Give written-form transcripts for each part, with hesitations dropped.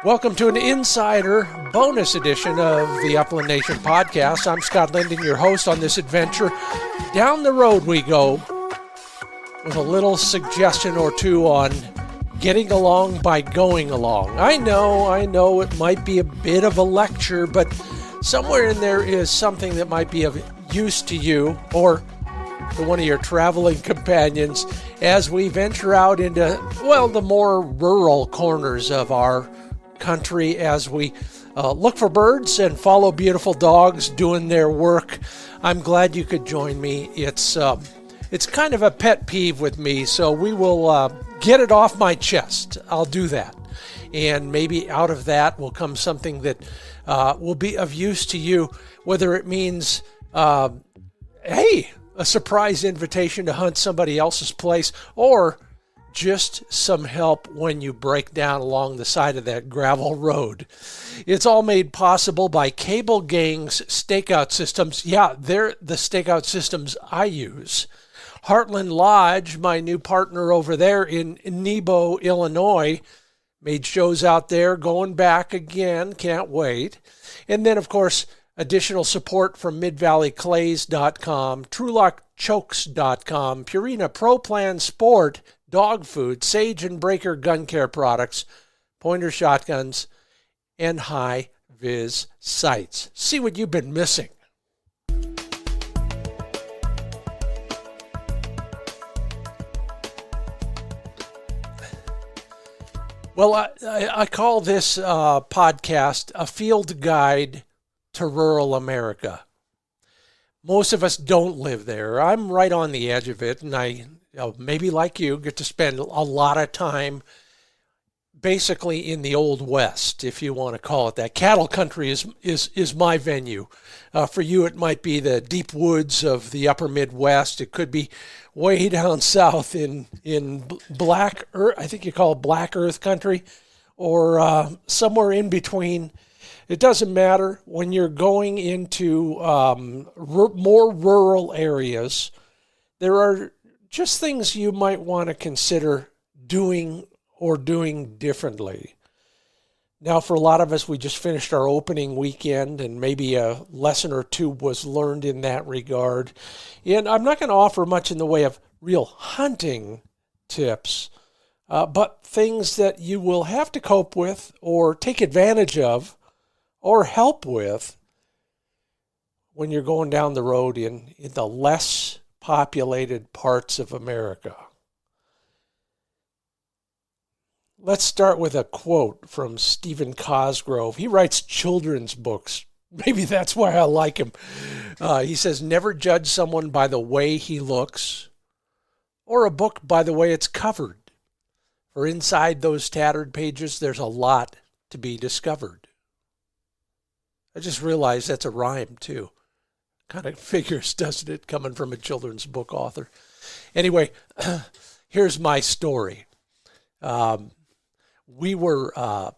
Welcome to an insider bonus edition of the Upland Nation podcast. I'm Scott Linden, your host on this adventure. Down the road we go with a little suggestion or two on getting along by going along. I know it might be a bit of a lecture, but somewhere in there is something that might be of use to you or to one of your traveling companions as we venture out into, the more rural corners of our country as we look for birds and follow beautiful dogs doing their work. I'm glad you could join me. It's kind of a pet peeve with me, so we will get it off my chest. I'll do that. And maybe out of that will come something that will be of use to you, whether it means, a surprise invitation to hunt somebody else's place, or just some help when you break down along the side of that gravel road. It's all made possible by CableGangz stakeout systems. Yeah, they're the stakeout systems I use. Heartland Lodge, my new partner over there in Nebo, Illinois, made shows out there, going back again, can't wait. And then, of course, additional support from MidValleyClays.com, TrueLockChokes.com, Purina Pro Plan Sport, dog food, Sage and Breaker gun care products, Pointer shotguns, and high-vis sights. See what you've been missing. Well, I call this podcast a field guide to rural America. Most of us don't live there. I'm right on the edge of it, and I maybe like you, get to spend a lot of time basically in the Old West, if you want to call it that. Cattle country is my venue. For you, it might be the deep woods of the upper Midwest. It could be way down south in Black Earth, I think you call it Black Earth country, or somewhere in between. It doesn't matter. When you're going into more rural areas, there are just things you might want to consider doing or doing differently. Now, for a lot of us, we just finished our opening weekend, and maybe a lesson or two was learned in that regard. And I'm not going to offer much in the way of real hunting tips, but things that you will have to cope with or take advantage of or help with when you're going down the road in the less populated parts of America. Let's start with a quote from Stephen Cosgrove. He writes children's books. Maybe that's why I like him. He says, never judge someone by the way he looks, or a book by the way it's covered. For inside those tattered pages, there's a lot to be discovered. I just realized that's a rhyme, too. Kind of figures, doesn't it, coming from a children's book author. Anyway, here's my story. We were,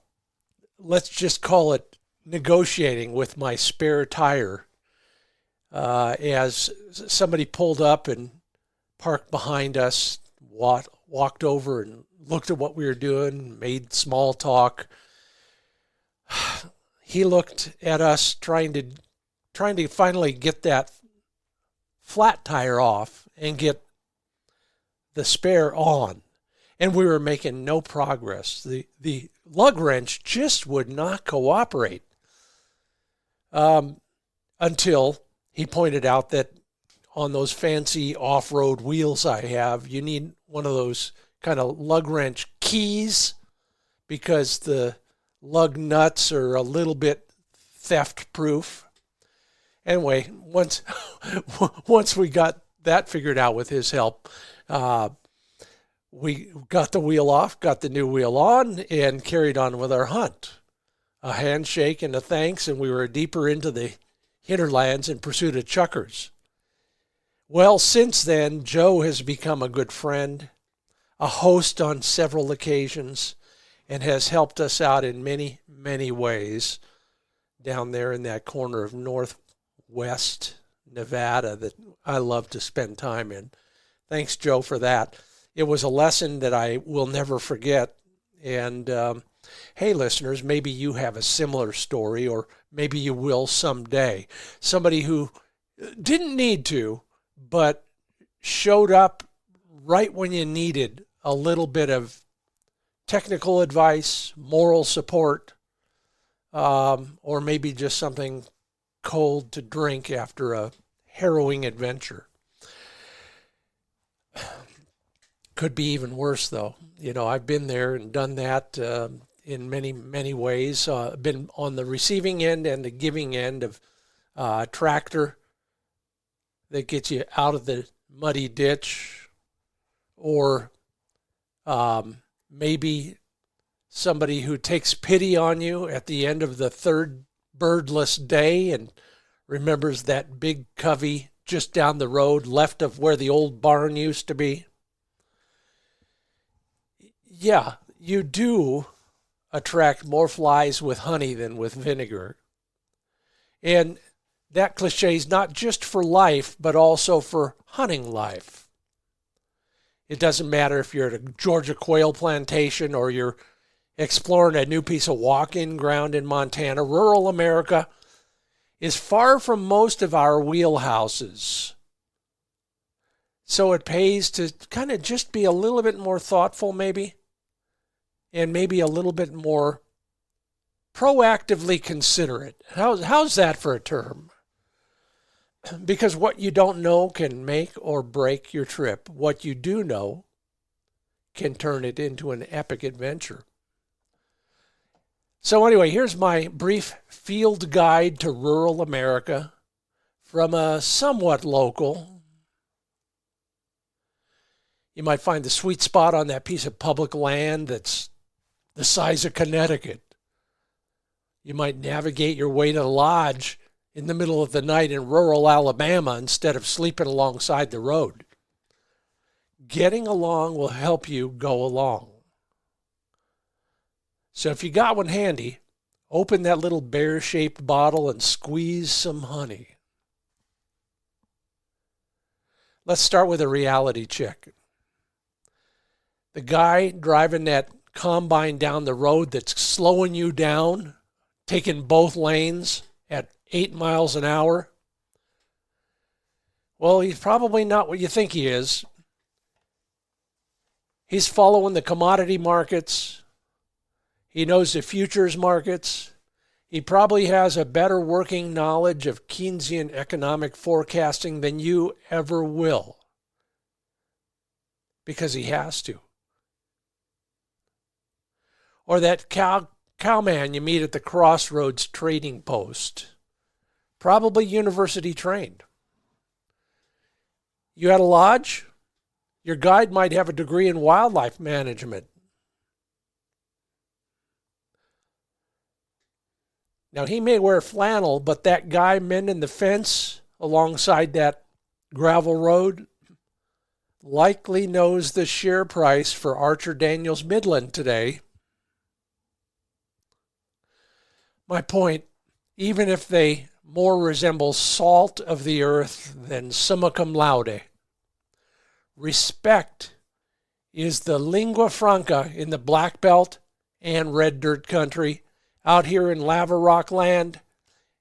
let's just call it, negotiating with my spare tire as somebody pulled up and parked behind us, walked over and looked at what we were doing, made small talk. He looked at us trying to finally get that flat tire off and get the spare on. And we were making no progress. The lug wrench just would not cooperate until he pointed out that on those fancy off-road wheels I have, you need one of those kind of lug wrench keys because the lug nuts are a little bit theft-proof. Anyway, once we got that figured out with his help, we got the wheel off, got the new wheel on, and carried on with our hunt. A handshake and a thanks, and we were deeper into the hinterlands in pursuit of chukars. Well, since then, Joe has become a good friend, a host on several occasions, and has helped us out in many, many ways down there in that corner of northwest Nevada that I love to spend time in. Thanks, Joe, for that. It was a lesson that I will never forget, And hey, listeners, maybe you have a similar story, or maybe you will someday. Somebody who didn't need to, but showed up right when you needed a little bit of technical advice, moral support, or maybe just something cold to drink after a harrowing adventure. Could be even worse, though. You know, I've been there and done that in many, many ways. Been on the receiving end and the giving end of a tractor that gets you out of the muddy ditch, or maybe somebody who takes pity on you at the end of the third birdless day and remembers that big covey just down the road left of where the old barn used to be. Yeah, you do attract more flies with honey than with vinegar. And that cliche is not just for life, but also for hunting life. It doesn't matter if you're at a Georgia quail plantation or you're exploring a new piece of walk-in ground in Montana. Rural America is far from most of our wheelhouses. So it pays to kind of just be a little bit more thoughtful, maybe, and maybe a little bit more proactively considerate. How's that for a term? Because what you don't know can make or break your trip. What you do know can turn it into an epic adventure. So anyway, here's my brief field guide to rural America from a somewhat local. You might find the sweet spot on that piece of public land that's the size of Connecticut. You might navigate your way to the lodge in the middle of the night in rural Alabama instead of sleeping alongside the road. Getting along will help you go along. So if you got one handy, open that little bear-shaped bottle and squeeze some honey. Let's start with a reality check. The guy driving that combine down the road that's slowing you down, taking both lanes at 8 miles an hour, well, he's probably not what you think he is. He's following the commodity markets. He knows the futures markets. He probably has a better working knowledge of Keynesian economic forecasting than you ever will, because he has to. Or that cowman you meet at the crossroads trading post, probably university trained. You at a lodge? Your guide might have a degree in wildlife management. Now, he may wear flannel, but that guy mending the fence alongside that gravel road likely knows the share price for Archer Daniels Midland today. My point, even if they more resemble salt of the earth than summa cum laude, respect is the lingua franca in the Black Belt and Red Dirt Country, out here in Lava Rock land,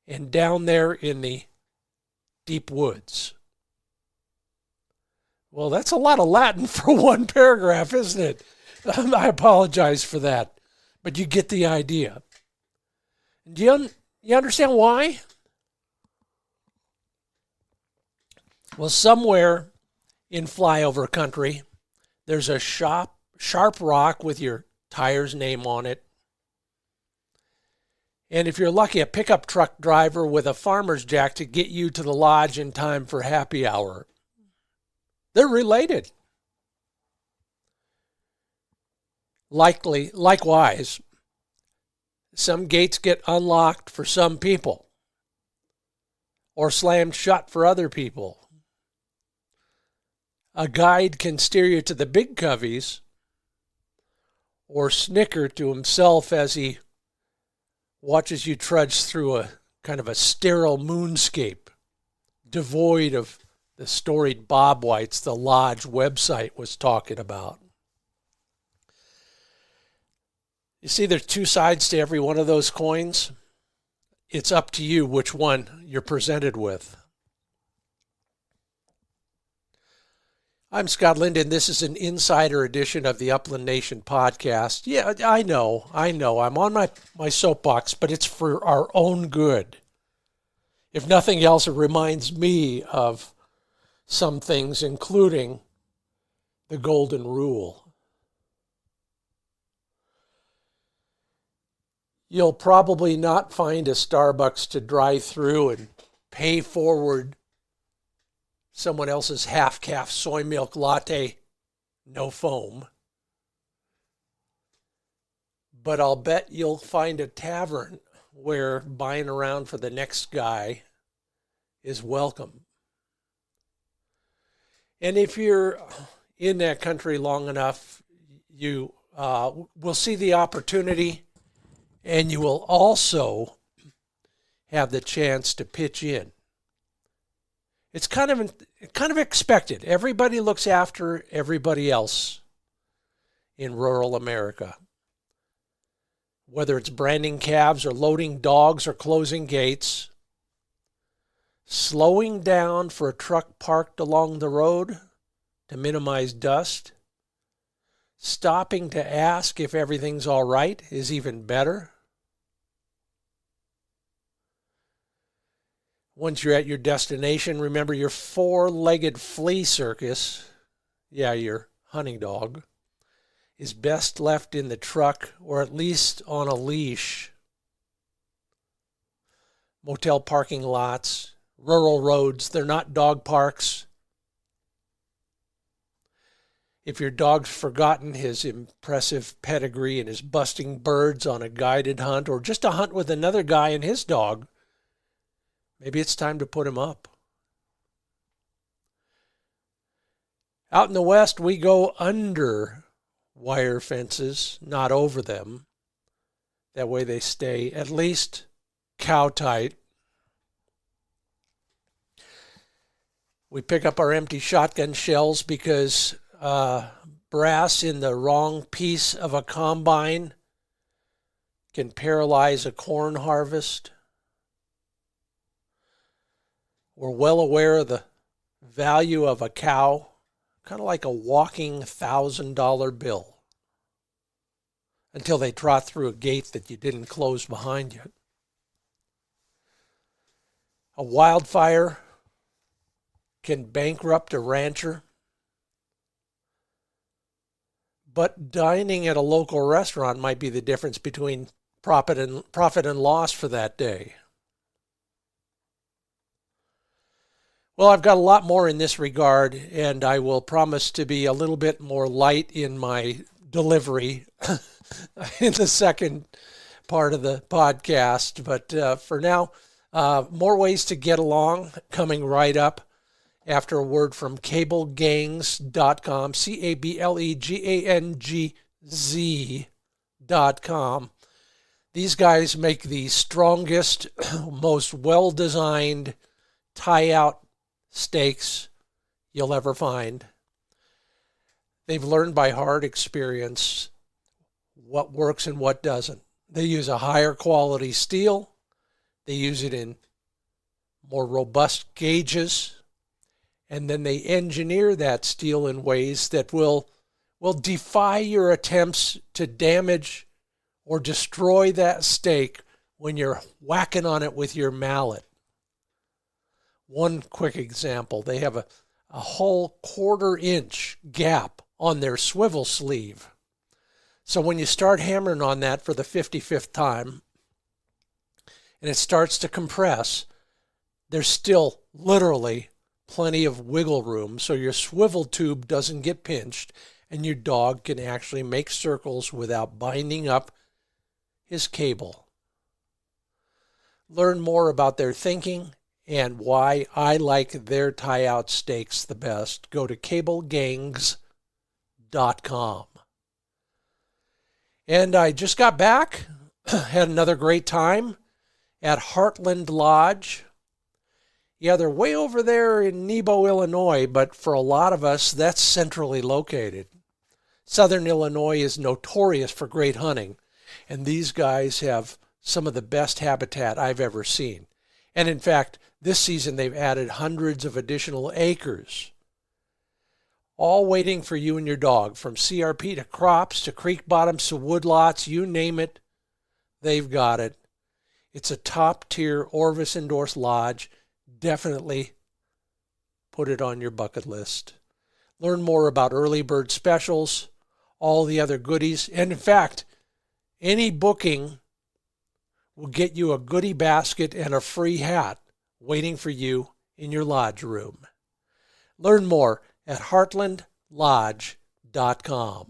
and down there in the deep woods. Well, that's a lot of Latin for one paragraph, isn't it? I apologize for that, but you get the idea. Do you understand why? Well, somewhere in flyover country, there's a sharp rock with your tire's name on it. And if you're lucky, a pickup truck driver with a farmer's jack to get you to the lodge in time for happy hour. They're related. Likewise, some gates get unlocked for some people or slammed shut for other people. A guide can steer you to the big coveys or snicker to himself as he watches you trudge through a kind of a sterile moonscape devoid of the storied bobwhites the lodge website was talking about. You see, there's two sides to every one of those coins. It's up to you which one you're presented with. I'm Scott Linden. This is an insider edition of the Upland Nation podcast. Yeah, I know. I'm on my soapbox, but it's for our own good. If nothing else, it reminds me of some things, including the golden rule. You'll probably not find a Starbucks to drive through and pay forward someone else's half-calf soy milk latte, no foam. But I'll bet you'll find a tavern where buying around for the next guy is welcome. And if you're in that country long enough, you will see the opportunity, and you will also have the chance to pitch in. It's kind of expected. Everybody looks after everybody else in rural America. Whether it's branding calves or loading dogs or closing gates, slowing down for a truck parked along the road to minimize dust, stopping to ask if everything's all right is even better. Once you're at your destination, remember your four-legged flea circus, your hunting dog, is best left in the truck or at least on a leash. Motel parking lots, rural roads, they're not dog parks. If your dog's forgotten his impressive pedigree and is busting birds on a guided hunt or just a hunt with another guy and his dog, maybe it's time to put him up. Out in the West, we go under wire fences, not over them. That way they stay at least cow tight. We pick up our empty shotgun shells because brass in the wrong piece of a combine can paralyze a corn harvest. We're well aware of the value of a cow, kind of like a walking $1,000 bill, until they trot through a gate that you didn't close behind you. A wildfire can bankrupt a rancher, but dining at a local restaurant might be the difference between profit and loss for that day. Well, I've got a lot more in this regard, and I will promise to be a little bit more light in my delivery in the second part of the podcast. But for now, more ways to get along coming right up after a word from CableGangz.com, CableGangz.com. These guys make the strongest, most well-designed tie-out stakes you'll ever find. They've learned by hard experience what works and what doesn't. They use a higher quality steel. They use it in more robust gauges. And then they engineer that steel in ways that will defy your attempts to damage or destroy that stake when you're whacking on it with your mallet. One quick example, they have a whole 1/4 inch gap on their swivel sleeve. So when you start hammering on that for the 55th time and it starts to compress, there's still literally plenty of wiggle room so your swivel tube doesn't get pinched and your dog can actually make circles without binding up his cable. Learn more about their thinking and why I like their tie-out stakes the best. Go to CableGangz.com. And I just got back, had another great time at Heartland Lodge. Yeah, they're way over there in Nebo, Illinois, but for a lot of us, that's centrally located. Southern Illinois is notorious for great hunting, And these guys have some of the best habitat I've ever seen. And in fact, this season they've added hundreds of additional acres, all waiting for you and your dog, from CRP to crops to creek bottoms to woodlots, you name it, they've got it. It's a top-tier Orvis endorsed lodge. Definitely put it on your bucket list. Learn more about early bird specials, all the other goodies, and in fact, any booking will get you a goodie basket and a free hat waiting for you in your lodge room. Learn more at heartlandlodge.com.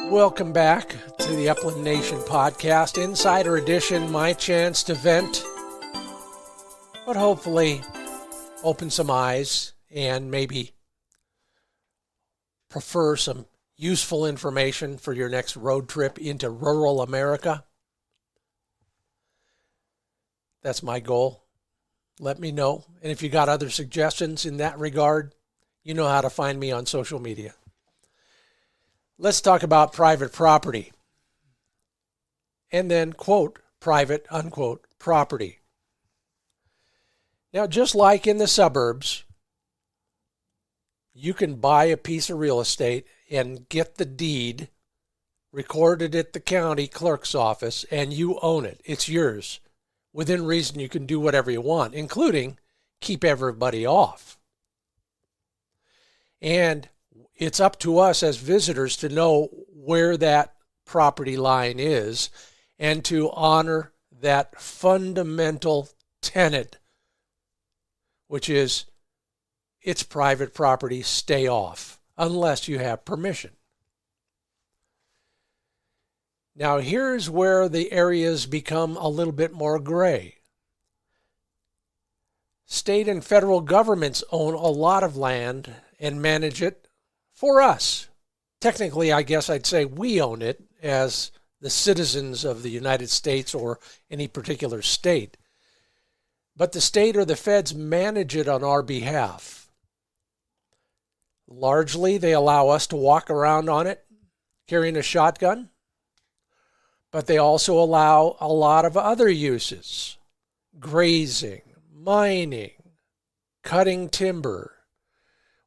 Welcome back to the Upland Nation podcast, Insider Edition, my chance to vent, but hopefully open some eyes and maybe prefer some useful information for your next road trip into rural America. That's my goal. Let me know. And if you got other suggestions in that regard, you know how to find me on social media. Let's talk about private property. And then, quote, private, unquote, property. Now, just like in the suburbs, you can buy a piece of real estate and get the deed recorded at the county clerk's office, and you own it. It's yours. Within reason, you can do whatever you want, including keep everybody off. And it's up to us as visitors to know where that property line is and to honor that fundamental tenet, which is it's private property, stay off, unless you have permission. Now, here's where the areas become a little bit more gray. State and federal governments own a lot of land and manage it for us. Technically, I guess I'd say we own it as the citizens of the United States or any particular state. But the state or the feds manage it on our behalf. Largely, they allow us to walk around on it carrying a shotgun, but they also allow a lot of other uses: grazing, mining, cutting timber.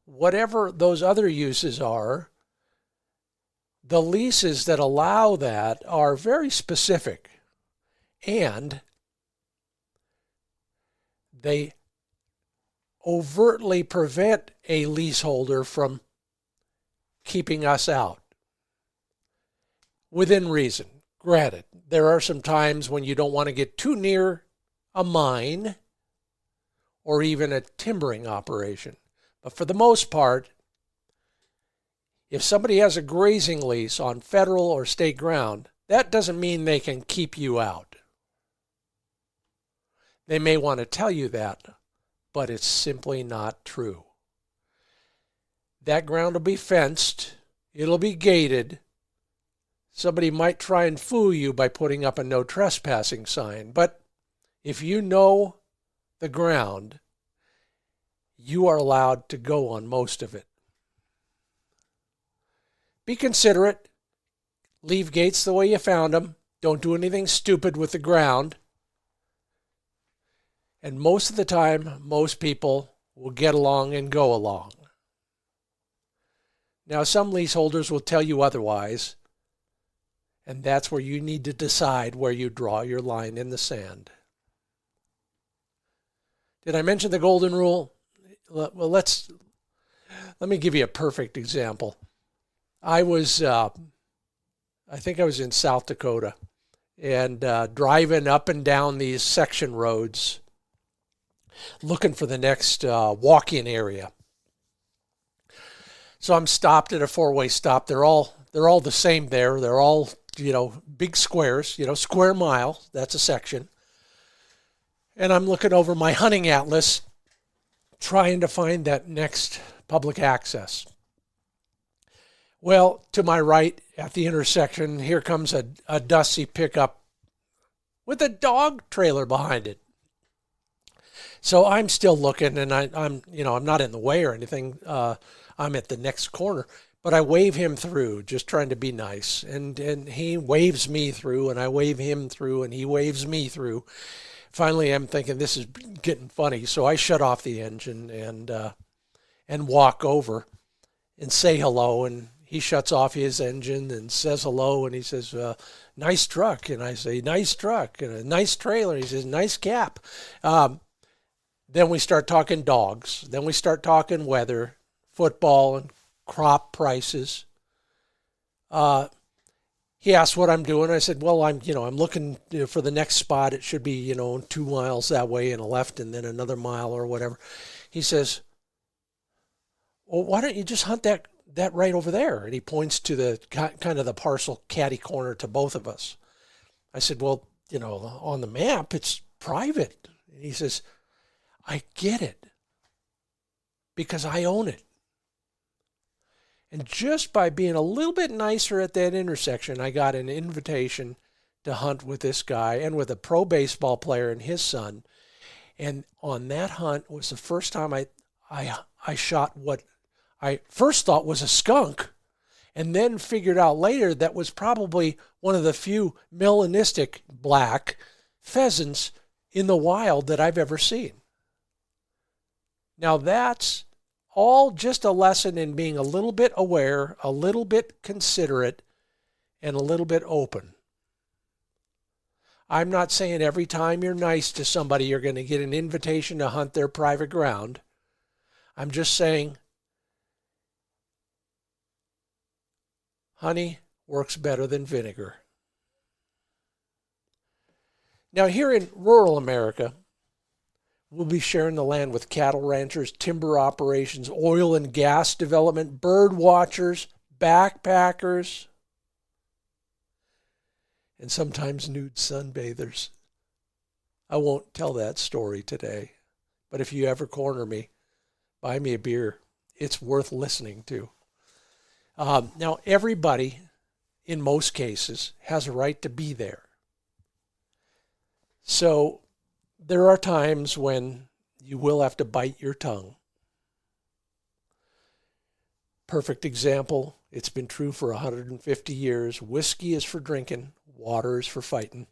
Whatever those other uses are, the leases that allow that are very specific, and they overtly prevent a leaseholder from keeping us out. Within reason. Granted, there are some times when you don't want to get too near a mine or even a timbering operation. But for the most part, if somebody has a grazing lease on federal or state ground, that doesn't mean they can keep you out. They may want to tell you that, but it's simply not true. That ground will be fenced. It'll be gated. Somebody might try and fool you by putting up a no trespassing sign, but if you know the ground, you are allowed to go on most of it. Be considerate. Leave gates the way you found them. Don't do anything stupid with the ground. And most of the time, most people will get along and go along. Now, some leaseholders will tell you otherwise, and that's where you need to decide where you draw your line in the sand. Did I mention the golden rule? Well, let me give you a perfect example. I think I was in South Dakota and driving up and down these section roads looking for the next walk-in area. So I'm stopped at a four-way stop. They're all the same there. They're all, big squares, square mile. That's a section. And I'm looking over my hunting atlas, trying to find that next public access. Well, to my right at the intersection, here comes a dusty pickup with a dog trailer behind it. So I'm still looking, and I'm not in the way or anything. I'm at the next corner, but I wave him through, just trying to be nice. And he waves me through, and I wave him through, and he waves me through. Finally, I'm thinking this is getting funny, so I shut off the engine and walk over and say hello. And he shuts off his engine and says hello, and he says, "Nice truck." And I say, "Nice truck," and a nice trailer. He says, "Nice cap." Then we start talking dogs. Then we start talking weather, football, and crop prices. He asked what I'm doing. I said, "Well, I'm looking for the next spot. It should be 2 miles that way and a left, and then another mile or whatever." He says, "Well, why don't you just hunt that right over there?" And he points to the kind of the parcel catty corner to both of us. I said, "Well, on the map it's private." And he says, "I get it, because I own it." And just by being a little bit nicer at that intersection, I got an invitation to hunt with this guy and with a pro baseball player and his son. And on that hunt was the first time I shot what I first thought was a skunk, and then figured out later that was probably one of the few melanistic black pheasants in the wild that I've ever seen. Now that's all just a lesson in being a little bit aware, a little bit considerate, and a little bit open. I'm not saying every time you're nice to somebody you're going to get an invitation to hunt their private ground. I'm just saying honey works better than vinegar. Now, here in rural America, we'll be sharing the land with cattle ranchers, timber operations, oil and gas development, bird watchers, backpackers, and sometimes nude sunbathers. I won't tell that story today, but if you ever corner me, buy me a beer. It's worth listening to. Now, everybody, in most cases, has a right to be there. So there are times when you will have to bite your tongue. Perfect example, it's been true for 150 years. Whiskey is for drinking, water is for fighting.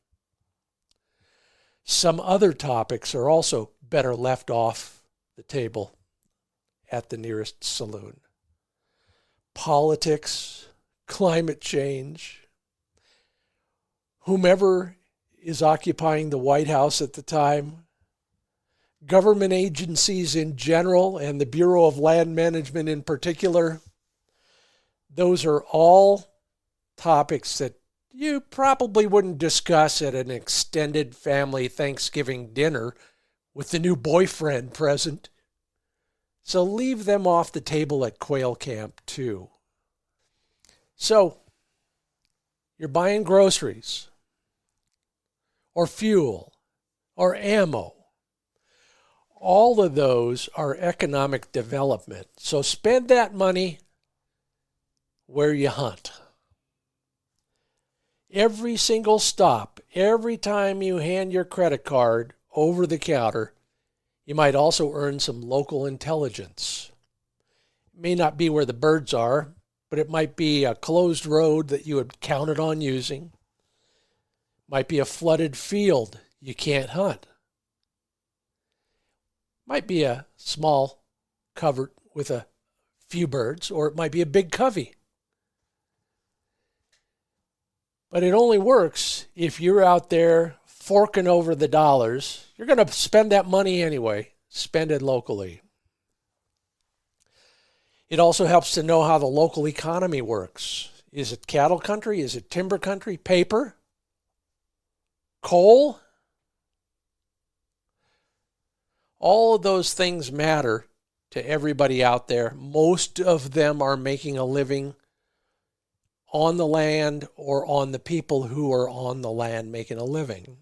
Some other topics are also better left off the table at the nearest saloon. Politics, climate change, whomever is occupying the White House at the time, government agencies in general, and the Bureau of Land Management in particular. Those are all topics that you probably wouldn't discuss at an extended family Thanksgiving dinner with the new boyfriend present. So leave them off the table at quail camp too. So you're buying groceries or fuel or ammo. All of those are economic development. So spend that money where you hunt. Every single stop, every time you hand your credit card over the counter, you might also earn some local intelligence. It may not be where the birds are, but it might be a closed road that you had counted on using. It might be a flooded field you can't hunt. It might be a small covert with a few birds, or it might be a big covey. But it only works if you're out there forking over the dollars. You're going to spend that money anyway. Spend it locally. It also helps to know how the local economy works. Is it cattle country? Is it timber country? Paper? Coal? All of those things matter to everybody out there. Most of them are making a living on the land or on the people who are on the land making a living.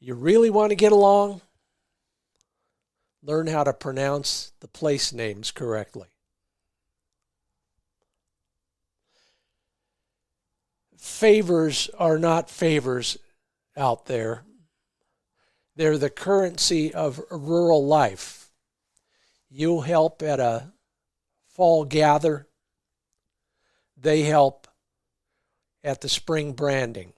You really want to get along? Learn how to pronounce the place names correctly. Favors are not favors out there. They're the currency of rural life. You help at a fall gather. They help at the spring branding.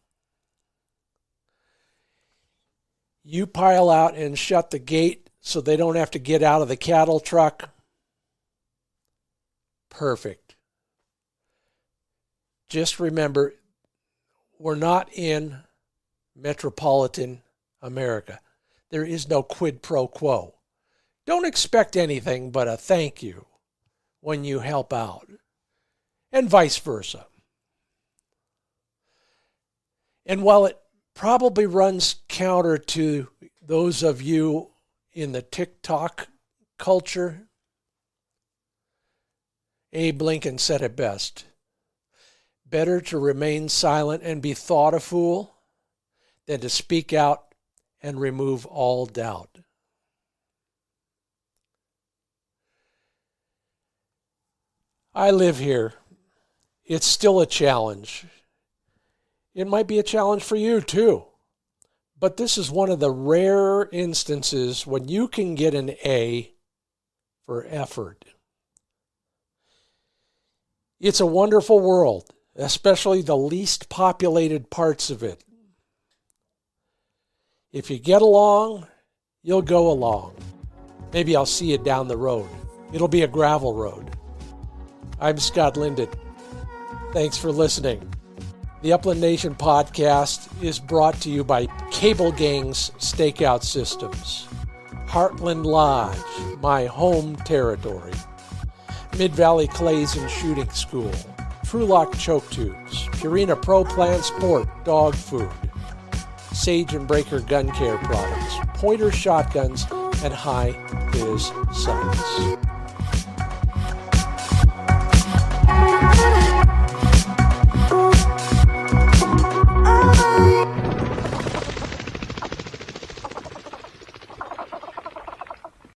You pile out and shut the gate so they don't have to get out of the cattle truck. Perfect. Just remember, we're not in metropolitan America. There is no quid pro quo. Don't expect anything but a thank you when you help out, and vice versa. And while it probably runs counter to those of you in the TikTok culture, Abe Lincoln said it best. Better to remain silent and be thought a fool than to speak out and remove all doubt. I live here. It's still a challenge. It might be a challenge for you too. But this is one of the rare instances when you can get an A for effort. It's a wonderful world, especially the least populated parts of it. If you get along, you'll go along. Maybe I'll see you down the road. It'll be a gravel road. I'm Scott Linden. Thanks for listening. The Upland Nation podcast is brought to you by CableGangz Stakeout Systems, Heartland Lodge, my home territory, Mid-Valley Clays and Shooting School, Trulock Choke Tubes, Purina Pro Plan Sport Dog Food, Sage and Breaker Gun Care Products, Pointer Shotguns, and High Vis Sights.